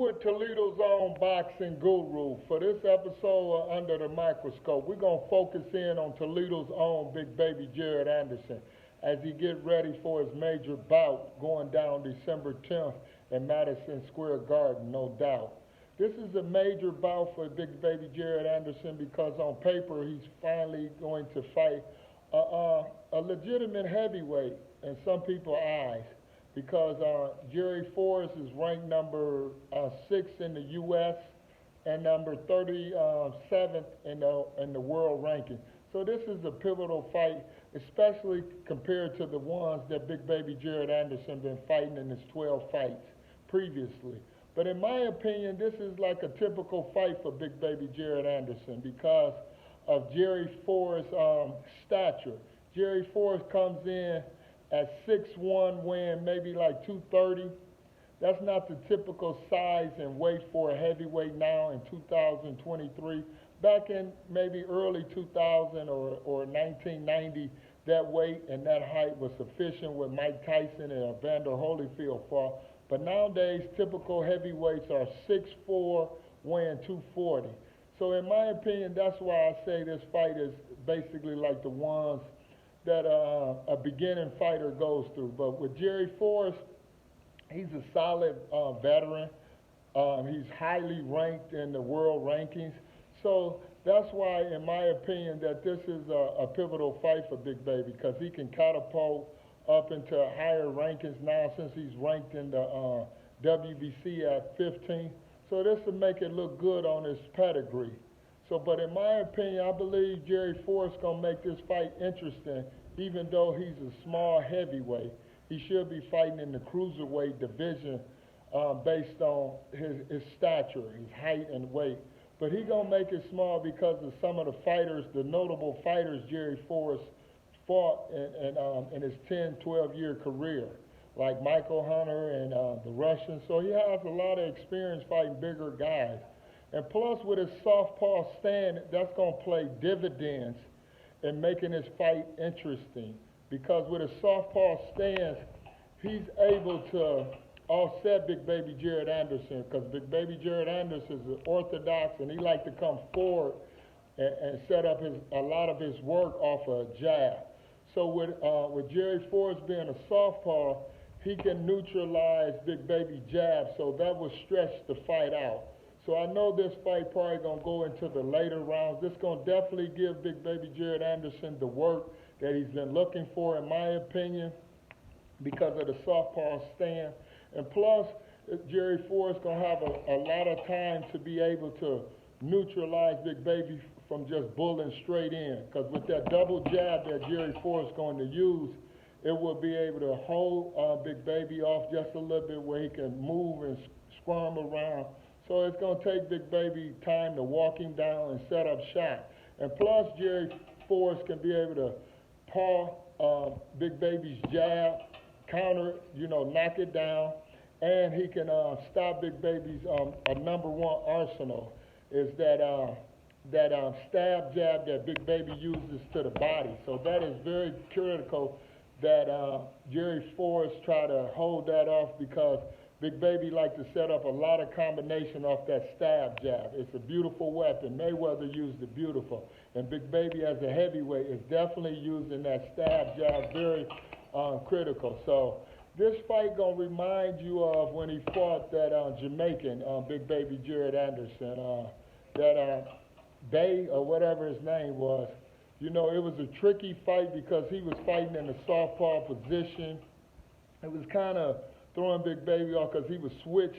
with Toledo's own boxing guru. For this episode of Under the Microscope, we're going to focus in on Toledo's own big baby Jared Anderson as he get ready for his major bout going down December 10th in Madison Square Garden, no doubt. This is a major bout for big baby Jared Anderson because on paper he's finally going to fight a legitimate heavyweight in some people's eyes because Jerry Forrest is ranked number 6 in the U.S. and number 37th in the world ranking. So this is a pivotal fight, especially compared to the ones that big baby Jared Anderson been fighting in his 12 fights previously. But in my opinion, this is like a typical fight for big baby Jared Anderson because of Jerry Forrest's stature. Jerry Forrest comes in at 6'1", weighing maybe like 230. That's not the typical size and weight for a heavyweight now in 2023. Back in maybe early 2000 or 1990, that weight and that height was sufficient with Mike Tyson and Evander Holyfield fought. But nowadays, typical heavyweights are 6'4", weighing 240. So in my opinion, that's why I say this fight is basically like the ones that a beginning fighter goes through. But with Jerry Forrest, he's a solid veteran. He's highly ranked in the world rankings. So that's why, in my opinion, that this is a pivotal fight for Big Baby because he can catapult up into higher rankings now since he's ranked in the WBC at 15. So this will make it look good on his pedigree. So, but in my opinion, I believe Jerry Forrest gonna make this fight interesting, even though he's a small heavyweight. He should be fighting in the cruiserweight division based on his stature, his height and weight. But he gonna make it small because of some of the fighters, the notable fighters Jerry Forrest fought in his 10, 12-year career, like Michael Hunter and the Russians. So he has a lot of experience fighting bigger guys. And plus, with his southpaw stand, that's going to play dividends in making his fight interesting. Because with his southpaw stance, he's able to offset Big Baby Jared Anderson. Because Big Baby Jared Anderson is orthodox, and he like to come forward and set up a lot of his work off a jab. So with Jerry Forrest being a southpaw, he can neutralize Big Baby jab, so that will stretch the fight out. So I know this fight probably going to go into the later rounds. This going to definitely give Big Baby Jared Anderson the work that he's been looking for, in my opinion, because of the southpaw stand. And plus, Jerry Forrest going to have a lot of time to be able to neutralize Big Baby from just bulling straight in. Because with that double jab that Jerry Forrest going to use, it will be able to hold Big Baby off just a little bit where he can move and squirm around. So it's going to take Big Baby time to walk him down and set up shot. And plus, Jerry Forrest can be able to paw Big Baby's jab, counter it, knock it down, and he can stop Big Baby's number one arsenal is that stab jab that Big Baby uses to the body. So that is very critical that Jerry Forrest try to hold that off because Big Baby like to set up a lot of combination off that stab jab. It's a beautiful weapon. Mayweather used it beautiful. And Big Baby as a heavyweight is definitely using that stab jab very critical. So this fight going to remind you of when he fought that Jamaican, Big Baby Jared Anderson, that Bay or whatever his name was. It was a tricky fight because he was fighting in a southpaw position. It was kind of throwing Big Baby off because he would switch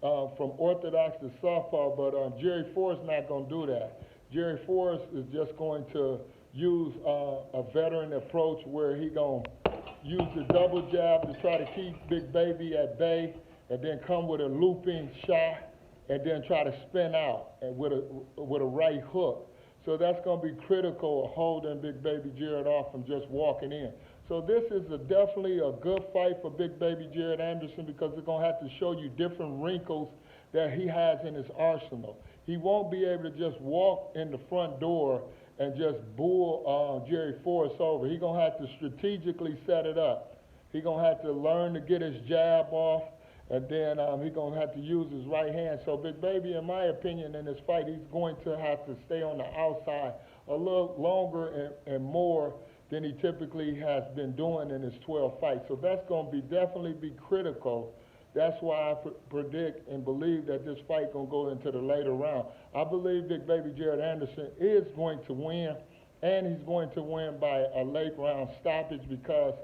from orthodox to southpaw, but Jerry Forrest not going to do that. Jerry Forrest is just going to use a veteran approach where he going to use the double jab to try to keep Big Baby at bay and then come with a looping shot and then try to spin out and with a right hook. So that's going to be critical of holding Big Baby Jared off from just walking in. So this is definitely a good fight for Big Baby Jared Anderson because it's going to have to show you different wrinkles that he has in his arsenal. He won't be able to just walk in the front door and just bull Jerry Forrest over. He's going to have to strategically set it up. He's going to have to learn to get his jab off And then he's going to have to use his right hand. So Big Baby, in my opinion, in this fight, he's going to have to stay on the outside a little longer and more than he typically has been doing in his 12 fights. So that's going to be definitely be critical. That's why I predict and believe that this fight going to go into the later round. I believe Big Baby Jared Anderson is going to win, and he's going to win by a late round stoppage because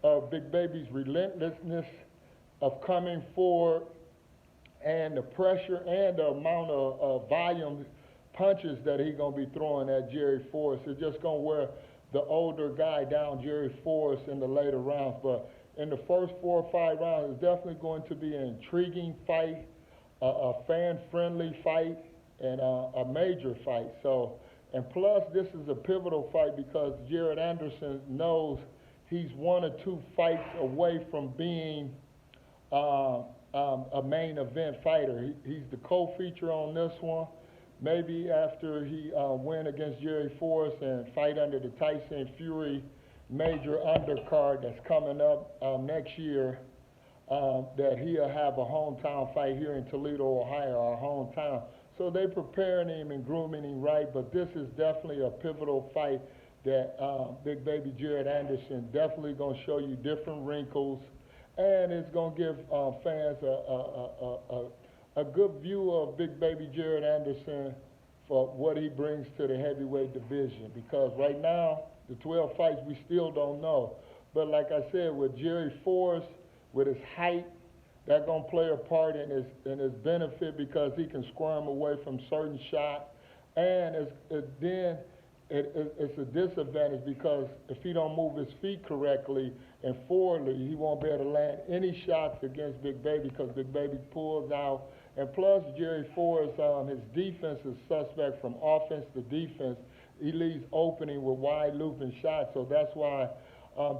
of Big Baby's relentlessness of coming forward and the pressure and the amount of volume punches that he's going to be throwing at Jerry Forrest. It's just going to wear the older guy down, Jerry Forrest, in the later rounds. But in the first 4 or 5 rounds, it's definitely going to be an intriguing fight, a fan-friendly fight, and a major fight. So, and plus, this is a pivotal fight because Jared Anderson knows he's 1 or 2 fights away from being a main event fighter. He's the co-feature on this one. Maybe after he win against Jerry Forrest and fight under the Tyson Fury major undercard that's coming up next year, that he'll have a hometown fight here in Toledo, Ohio, our hometown. So they're preparing him and grooming him right, but this is definitely a pivotal fight that Big Baby Jared Anderson definitely going to show you different wrinkles, and it's going to give fans a good view of Big Baby Jared Anderson for what he brings to the heavyweight division. Because right now, the 12 fights, we still don't know. But like I said, with Jerry Forrest, with his height, that's going to play a part in his benefit because he can squirm away from certain shots. And it's a disadvantage because if he don't move his feet correctly and forwardly, he won't be able to land any shots against Big Baby because Big Baby pulls out. And plus, Jerry Forrest, his defense is suspect from offense to defense. He leaves opening with wide looping shots, so that's why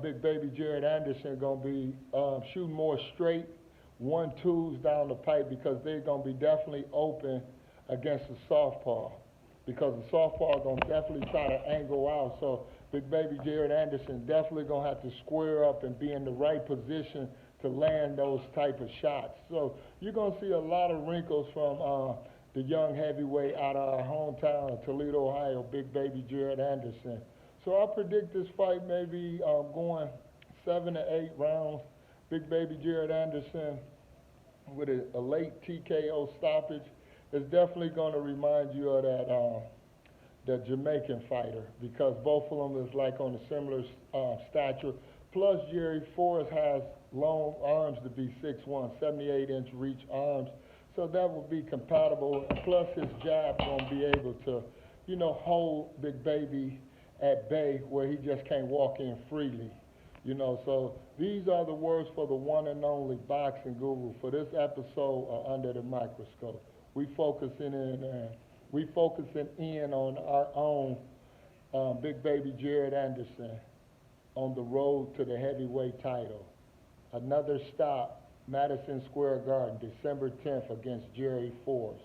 Big Baby Jared Anderson going to be shooting more straight 1-2s down the pipe because they're going to be definitely open against the southpaw. Because the southpaw going to definitely try to angle out. So Big Baby Jared Anderson definitely going to have to square up and be in the right position to land those type of shots. So you're going to see a lot of wrinkles from the young heavyweight out of our hometown of Toledo, Ohio, Big Baby Jared Anderson. So I predict this fight maybe going 7 to 8 rounds. Big Baby Jared Anderson with a late TKO stoppage is definitely going to remind you of that Jamaican fighter because both of them is like on a similar stature. Plus, Jerry Forrest has long arms to be 6'1", 78-inch reach arms, so that will be compatible. Plus, his jab going to be able to, hold Big Baby at bay where he just can't walk in freely. So these are the words for the one and only boxing guru for this episode of Under the Microscope. We focusing in on our own Big Baby Jared Anderson on the road to the heavyweight title. Another stop, Madison Square Garden, December 10th against Jerry Forrest.